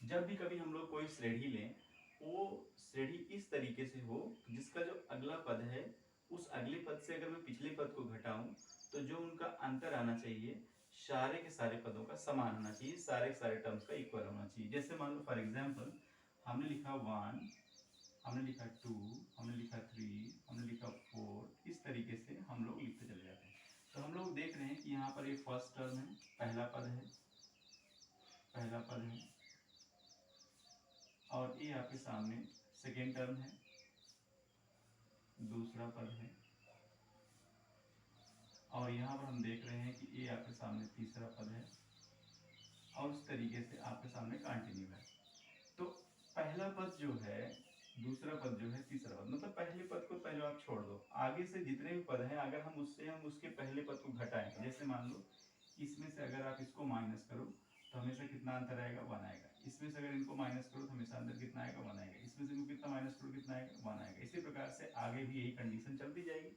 जब भी कभी हम लोग कोई श्रेणी लें, वो श्रेणी इस तरीके से हो जिसका जो अगला पद है उस अगले पद से अगर मैं पिछले पद को घटाऊं तो जो उनका अंतर आना चाहिए सारे के सारे पदों का समान होना चाहिए, सारे के सारे टर्म्स का इक्वल होना चाहिए। जैसे मान लो फॉर एग्जांपल हमने लिखा 1, हमने लिखा 2, हमने लिखा 3, हमने लिखा 4, इस तरीके से हम लोग लिखते चले जाते हैं। तो हम लोग देख रहे हैं कि यहाँ पर एक फर्स्ट टर्म है, पहला पद है, पहला पद है, और ये आपके सामने सेकेंड टर्म है, दूसरा पद है, और यहाँ पर हम देख रहे हैं कि ये आपके सामने तीसरा पद है, और उस तरीके से आपके सामने कंटिन्यू है। तो पहला पद जो है, दूसरा पद जो है, तीसरा पद, मतलब पहले पद को पहले आप छोड़ दो, आगे से जितने भी पद हैं अगर हम उसके पहले पद को घटाएं, जैसे मान लो इसमें से अगर आप इसको माइनस करो तो हमेशा कितना अंतर आएगा, 1 आएगा। इसमें से अगर इनको माइनस करो तो हमेशा अंतर कितना आएगा, 1 आएगा। इसमें से इनको कितना माइनस करो कितना आएगा, 1 आएगा। इसी प्रकार से आगे भी यही कंडीशन चलती जाएगी।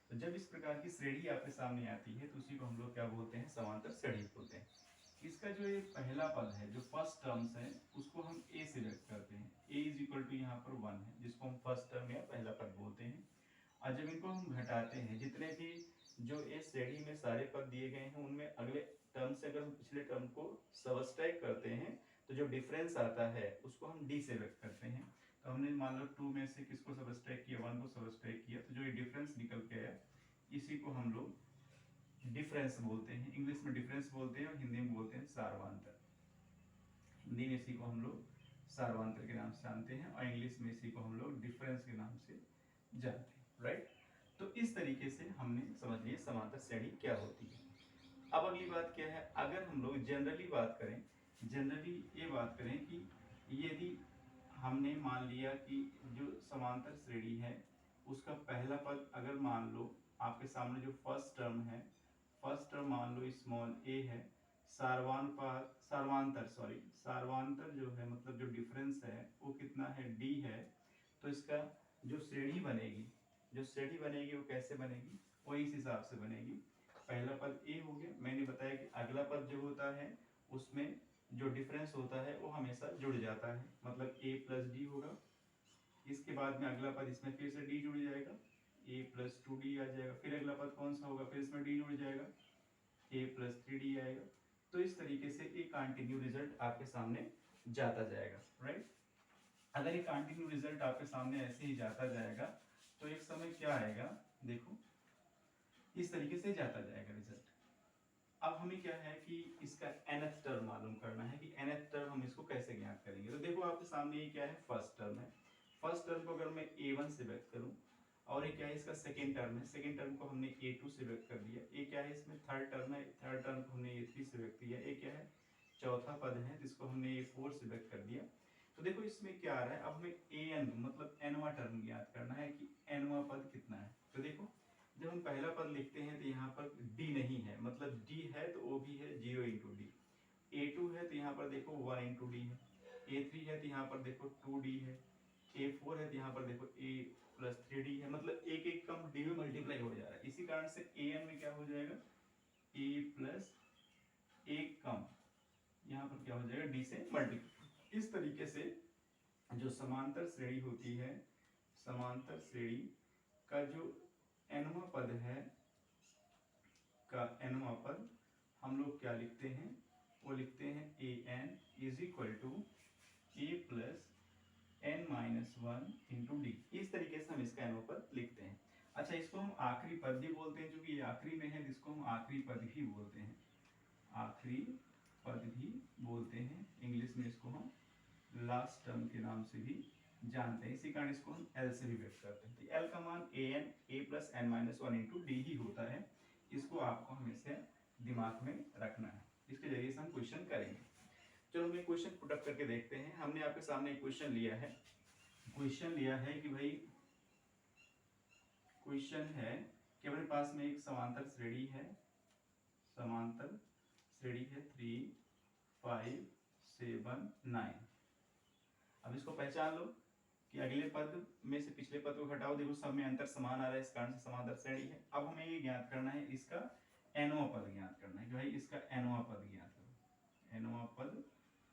तो जब इस प्रकार की श्रेणी आपके सामने आती है तो उसी को हम लोग क्या बोलते हैं, समांतर श्रेणी बोलते हैं। इसका जो ये पहला पद है, जो फर्स्ट टर्म्स है, उसको हम ए से व्यक्त करते हैं। ए इज इक्वल टू यहाँ पर 1 है, जिसको हम फर्स्ट टर्म या पहला पद बोलते हैं। और जब इनको हम घटाते हैं, जितने भी जो इस श्रेणी में सारे पद दिए गए हैं उनमें अगले टर्म से अगर हम पिछले टर्म को सबट्रैक्ट करते हैं तो जो डिफरेंस आता है उसको हम डी से व्यक्त करते हैं। तो हमने मान लो 2 में से किसको सबट्रैक्ट किया, 1 को सबट्रैक्ट किया, तो जो ये डिफरेंस निकल के आया इसी को हम लोग डिफरेंस बोलते हैं। इंग्लिश में डिफरेंस बोलते हैं और हिंदी में बोलते हैं सार्वंतर। हिंदी में इसी को हम लोग सार्वंतर के नाम से जानते हैं और इंग्लिश में इसी को हम लोग डिफरेंस के नाम से जानते हैं, राइट। तो इस तरीके से हमने समझ लिया समांतर श्रेणी क्या होती है। अब अगली बात क्या है, अगर हम लोग जनरली बात करें, जनरली ये बात करें कि यदि हमने मान लिया कि जो समांतर श्रेणी है उसका पहला पद अगर मान लो आपके सामने जो फर्स्ट टर्म है, फर्स्ट टर्म मान लो स्मॉल ए है, सार्वांतर जो है मतलब जो डिफरेंस है वो कितना है, डी है। तो इसका जो श्रेणी बनेगी, जो श्रेणी बनेगी वो कैसे बनेगी, वो इस हिसाब से बनेगी। पहला पद ए हो गया, मैंने बताया कि अगला पद जो होता है उसमें जो डिफरेंस होता है वो हमेशा जुड़ जाता है, मतलब ए प्लस डी होगा। इसके बाद में अगला पद इसमें फिर से डी जुड़ जाएगा, ए प्लस 2d आ जाएगा। फिर अगला पद कौन सा होगा, फिर इसमें डी जुड़ जाएगा, ए प्लस 3d आएगा। तो इस तरीके से एक कंटिन्यू रिजल्ट आपके सामने जाता जाएगा, राइट। अगर ये कंटिन्यू रिजल्ट आपके सामने ऐसे ही जाता जाएगा तो एक समय क्या आएगा, देखो इस तरीके से जाता जाएगा रिजल्ट। अब हमें क्या है कि इसका nth टर्म मालूम करना है कि nth टर्म हम इसको कैसे ज्ञात करेंगे। तो देखो आपके सामने ये क्या है, फर्स्ट टर्म है। फर्स्ट टर्म को अगर मैं a1 से व्यक्त करूं, और ये क्या है, इसका सेकेंड टर्म है, सेकेंड टर्म को हमने a2 से व्यक्त कर दिया। ये क्या है, इसमें थर्ड टर्म है, थर्ड टर्म को हमने a3 से व्यक्त किया। ये क्या है, चौथा पद है जिसको हमने a4 से व्यक्त कर दिया। तो देखो इसमें क्या आ रहा है, अब हमें an मतलब nवां टर्म ज्ञात करना है कि nवां पद कितना है। तो देखो जब हम पहला पद लिखते हैं तो यहाँ पर d नहीं है, मतलब d है तो वो भी है 0 इंटू डी। a2 है तो यहाँ पर देखो 1 इंटू डी है, a3 है तो यहाँ पर देखो 2d है, a4 है तो यहाँ पर देखो a प्लस 3d है, मतलब एक एक कम d में मल्टीप्लाई हो जा रहा है। इसी कारण से an में क्या हो जाएगा, a प्लस एक कम, यहाँ पर क्या हो जाएगा, d से मल्टीप्लाई। इस तरीके से जो समांतर श्रेणी होती है, समांतर श्रेणी का जो nवां पद है, का nवां पद हम लोग क्या लिखते हैं, वो लिखते हैं an is equal to a plus n minus 1 into d. इस तरीके से हम इसका nवां पद लिखते हैं। अच्छा, इसको हम आखिरी पद भी बोलते हैं, क्योंकि ये आखिरी में है, इसको हम आखिरी पद भी बोलते हैं, आखिरी पद भी बोलते हैं। इंग्लिश में इसको हम लास्ट टर्म के नाम से भी जानते हैं, इसी कारण इसको हम एल से भी व्यक्त करते हैं। तो एल का मान A plus N minus 1 into D ही होता है। इसको आपको हमेशा दिमाग में रखना है, इसके जरिए से हम क्वेश्चन करेंगे। चलो हम एक क्वेश्चन पुट अप करके देखते हैं। हमने आपके सामने एक क्वेश्चन लिया है, क्वेश्चन लिया है कि भाई, क्वेश्चन है कि हमारे पास में एक समांतर श्रेणी है, समांतर श्रेणी है 3, 5, 7, 9। अब इसको पहचान लो कि अगले पद में से पिछले पद को घटाओ, देखो सब में अंतर समान आ रहा है, इस कारण से समांतर श्रेणी है। अब हमें ये ज्ञात करना है, इसका nवां पद ज्ञात करना है कि भाई इसका nवां पद ज्ञात करो, nवां पद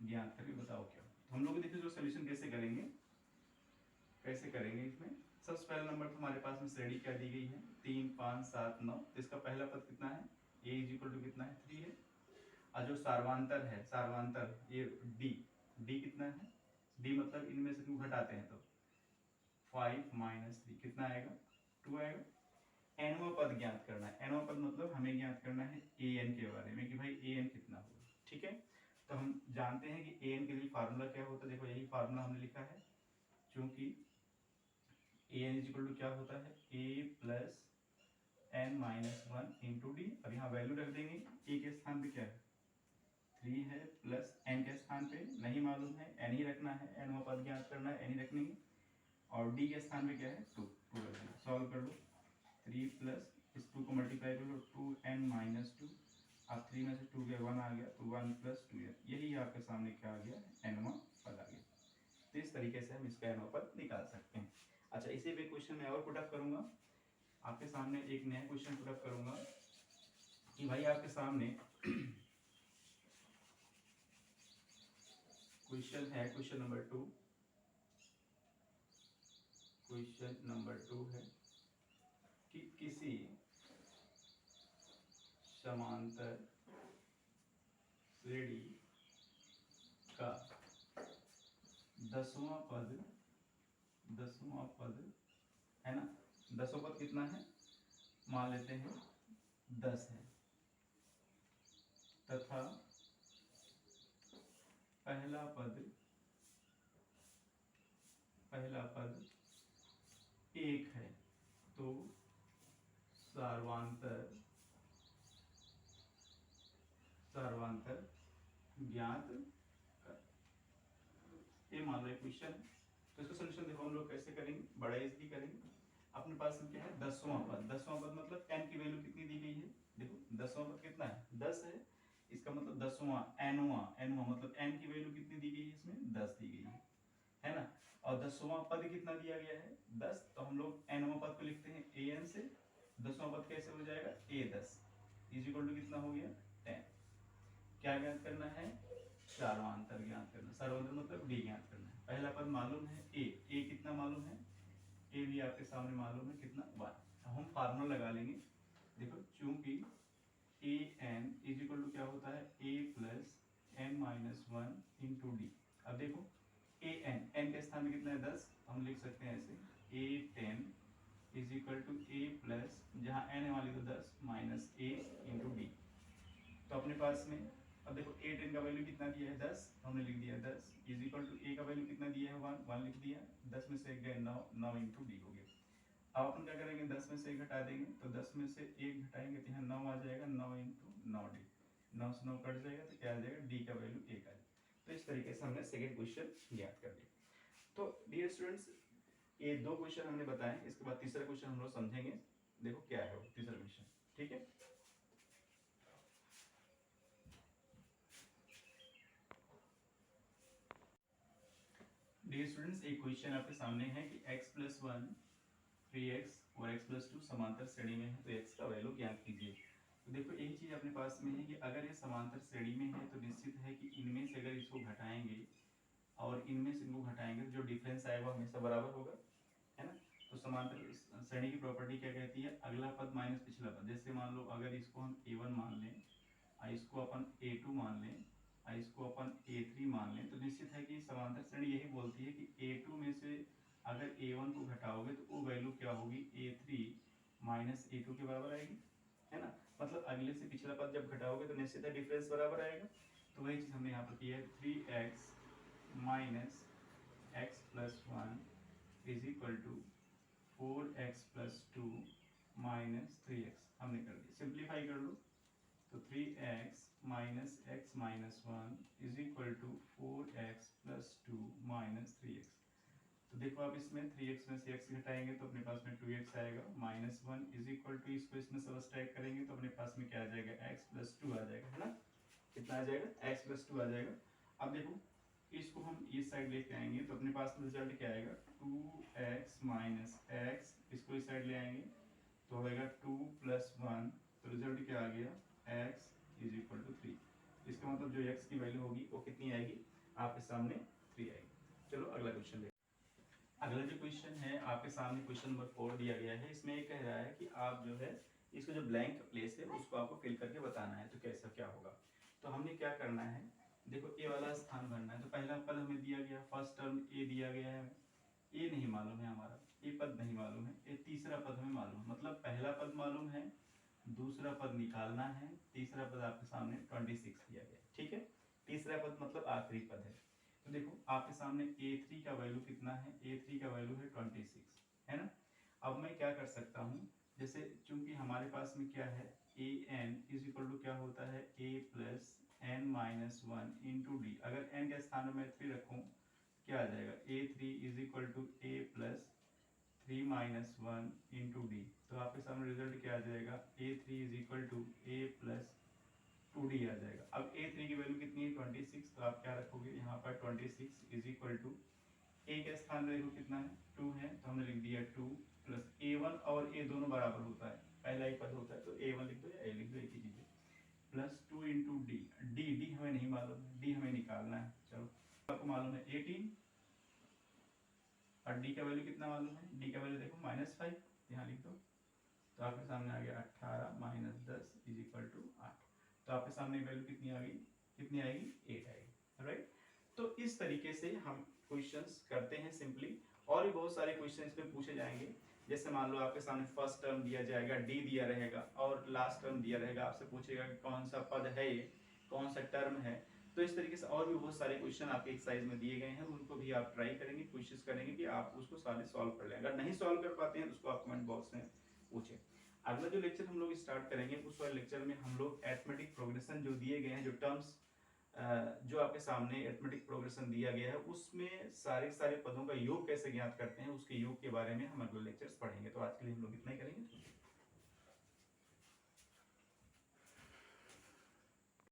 ज्ञात करके बताओ क्या। हम लोग देखिए जो सोल्यूशन कैसे करेंगे इसमें। सबसे पहला नंबर तो हमारे पास में श्रेणी क्या दी गई है 3 5 7 9, तो इसका पहला पद कितना है a इज इक्वल टू कितना है 3 है। और जो सार्वांतर है ये d कितना है d मतलब इनमें से 2 घटाते हैं तो 5 माइनस 3 कितना आएगा 2 आएगा। nवां पद ज्ञात करना है, nवां पद मतलब हमें ज्ञात करना है an के बारे में कि भाई an कितना होगा। ठीक है, तो हम जानते हैं कि an के लिए फार्मूला क्या होता है, देखो यही फार्मूला हमने लिखा है, क्योंकि an इज इक्वल टू क्या होता है a plus n minus 1 into D. अब यहाँ वैल्यू रख देंगे, a के स्थान पे क्या है 3 है, प्लस n के स्थान पे नहीं मालूम है n ही रखना है, nवां पद ज्ञात करना है n ही रखने की, और d के स्थान पे क्या है 2 रख देना। सॉल्व कर लो, 3 प्लस इस 2 को मल्टीप्लाई कर लो 2n माइनस 2, अब 3 में से 2 गया 1 आ गया तो 1 प्लस 2, यही आपके सामने क्या आ गया nवां पद आ गया। तो इस तरीके से हम इसका nवां पद निकाल सकते हैं। अच्छा, इसी पे क्वेश्चन में और पुट अप करूंगा, आपके सामने एक नया क्वेश्चन पुट अप करूंगा कि भाई आपके सामने क्वेश्चन है, क्वेश्चन नंबर 2 है कि किसी समांतर श्रेणी का 10वां पद है ना, 10वां पद कितना है मान लेते हैं 10 है, तथा पहला पद 1 है, तो सार्वांतर ज्ञात कर। ये मान लो क्वेश्चन, तो इसका सोल्यूशन देखो हम लोग कैसे करेंगे, बड़ा इजली करेंगे। अपने पास में क्या है 10वां पद मतलब n की वैल्यू कितनी दी गई है, देखो 10वां पद कितना है 10 है, इसका मतलब 10वां nवां मतलब n की वैल्यू कितनी दी गई है इसमें 10 दी गई है ना, और 10वां पद कितना दिया गया है 10, तो हम लोग nवां पद को लिखते हैं an से, 10वां पद कैसे हो जाएगा a10 इज इक्वल टू कितना हो गया 10। क्या ज्ञात करना है सार्वांतर ज्ञात करना, सार्वांतर मतलब d ज्ञात करना है। पहला पद मालूम है a कितना मालूम है, a भी आपके सामने मालूम है कितना 1। अब हम फार्मूला लगा लेंगे, देखो चूंकि an इज इक्वल टू क्या होता है a plus n minus 1 into D. अब देखो n के स्थान में कितना है 10, हम लिख सकते हैं ऐसे a10 is equal to a plus जहाँ n है वाली तो 10 माइनस a इंटू डी। तो अपने पास में अब देखो a10 का वैल्यू कितना दिया है 10, हमने लिख दिया 10 इज इक्वल टू a का वैल्यू कितना दिया है 1 लिख दिया, 10 में से 1 गए 9 इंटू डी हो गया। अब अपन क्या करेंगे 10 में से 1 घटा देंगे, तो 10 में से 1 घटाएंगे तो यहाँ 9 आ जाएगा, 9 इंटू 9 डी, 9 से 9 कट जाएगा तो क्या आ जाएगा डी का वैल्यू 1 आ जाएगा। तो इस तरीके से हमने सेकंड क्वेश्चन ज्ञात कर लिया। तो डियर स्टूडेंट्स ये 2 क्वेश्चन हमने बताए, इसके बाद तीसरा क्वेश्चन हम लोग समझेंगे, देखो क्या है वो तीसरा क्वेश्चन। ठीक है, डियर स्टूडेंट्स एक क्वेश्चन आपके सामने है कि x प्लस 1 3x और x प्लस 2 समांतर श्रेणी में है, तो x का वैल्यू ज्ञात कीजिए। तो देखो यही चीज अपने पास में है कि अगर ये समांतर श्रेणी में है तो निश्चित है कि इनमें से अगर इसको घटाएंगे और इनमें से इनको घटाएंगे तो जो डिफरेंस आएगा वो हमेशा बराबर होगा, है ना। तो समांतर श्रेणी की प्रॉपर्टी क्या कहती है, अगला पद माइनस पिछला पद। जैसे मान लो अगर इसको हम a1 मान लें, इसको अपन a2 मान लें, इसको अपन a3 मान लें, तो निश्चित है कि समांतर श्रेणी यही बोलती है कि a2 में से अगर a1 को घटाओगे तो वो वैल्यू क्या होगी a3 माइनस a2 के बराबर आएगी, है ना। मतलब अगले से पिछला पद जब घटाओगे तो निश्चित है डिफरेंस बराबर आएगा। तो वही चीज हमने यहाँ पर की है 3x minus x plus 1 is equal to 4x plus 2 minus 3x हमने कर दिया, सिंप्लीफाई कर लो तो 3x minus x minus 1 is equal to 4x plus 2 minus 3x। तो देखो आप इसमें 3x में से x घटाएंगे तो अपने पास में 2x आएगा, माइनस 1 इज इक्वल टू इसको इसमें सब्ट्रैक्ट करेंगे तो अपने पास में क्या आ जाएगा x प्लस 2 आ जाएगा, है ना। कितना आ जाएगा x प्लस 2 आ जाएगा। अब देखो इसको हम इस साइड लेके आएंगे तो अपने पास में रिजल्ट क्या आएगा 2x माइनस x, इसको इस साइड ले आएंगे तो होगा 2 प्लस 1, तो रिजल्ट क्या आ गया x इज इक्वल टू 3। इसका मतलब जो x की वैल्यू होगी वो कितनी आएगी आपके सामने 3 आएगी। चलो अगला क्वेश्चन देखते हैं। अगला जो क्वेश्चन है आपके सामने क्वेश्चन नंबर 4 दिया गया है। इसमें ये कह रहा है कि आप जो है इसको जो ब्लैंक प्लेस है उसको आपको फिल करके बताना है, तो कैसा क्या होगा। तो हमने क्या करना है, देखो ए वाला स्थान भरना है। तो पहला पद हमें दिया गया, फर्स्ट टर्म ए दिया गया है, ए नहीं मालूम है हमारा, ए पद नहीं मालूम है, ये तीसरा पद हमें मालूम है, मतलब पहला पद मालूम है, दूसरा पद निकालना है, तीसरा पद आपके सामने 26 दिया गया, ठीक है। तीसरा पद मतलब आखिरी पद है। तो देखो आपके सामने a3 का वैल्यू कितना है, a3 का वैल्यू है 26, है ना। अब मैं क्या कर सकता हूँ, जैसे चूंकि हमारे पास में क्या है, an इज इक्वल टू क्या होता है, a plus n minus 1 into D. अगर n के स्थान में मैं 3 रखूँ क्या आ जाएगा, a3 is equal to a plus 3 minus 1 into d. तो आपके सामने रिजल्ट क्या आ जाएगा, a3 is equal to a plus 2d आ जाएगा। अब a3 की वैल्यू कितनी है 26, तो आप क्या रखोगे यहाँ पर 26 इज इक्वल टू a के स्थान में देखो कितना है 2 है, तो हमने लिख दिया 2 प्लस a1 और a दोनों बराबर होता है, पहला ही पद होता है, तो a1 लिख दो या a लिख दो, एक ही चीज है, प्लस 2 इंटू डी। डी हमें नहीं मालूम है, डी हमें निकालना है। चलो आपको मालूम है 18 और डी का वैल्यू कितना मालूम है, डी का वैल्यू देखो -5, यहाँ लिख दो। तो आपके सामने आ गया 18 माइनस 10 इज इक्वल टू 8। तो आपके सामने वैल्यू कितनी आ गई, कितनी आएगी, 8 आएगी, राइट। तो इस तरीके से हम क्वेश्चंस करते हैं सिंपली। और भी बहुत सारे क्वेश्चन इसमें पूछे जाएंगे। जैसे मान लो आपके सामने फर्स्ट टर्म दिया जाएगा, डी दिया रहेगा और लास्ट टर्म दिया रहेगा, आपसे पूछेगा कि कौन सा पद है ये, कौन सा टर्म है। तो इस तरीके से और भी बहुत सारे क्वेश्चन आपके एक्सरसाइज में दिए गए हैं, उनको भी आप ट्राई करेंगे, कोशिश करेंगे कि आप उसको सारे सॉल्व कर लें। अगर नहीं सॉल्व कर पाते हैं तो उसको आप कमेंट बॉक्स में पूछें। अगला जो लेक्चर हम लोग स्टार्ट करेंगे उस वाले लेक्चर में हम लोग अरिथमेटिक प्रोग्रेशन जो दिए गए हैं, जो टर्म्स जो आपके सामने अरिथमेटिक प्रोग्रेशन दिया गया है उसमें सारे सारे पदों का योग कैसे ज्ञात करते हैं, उसके योग के बारे में हम अगले लेक्चर्स पढ़ेंगे। तो आज के लिए हम लोग इतना ही करेंगे।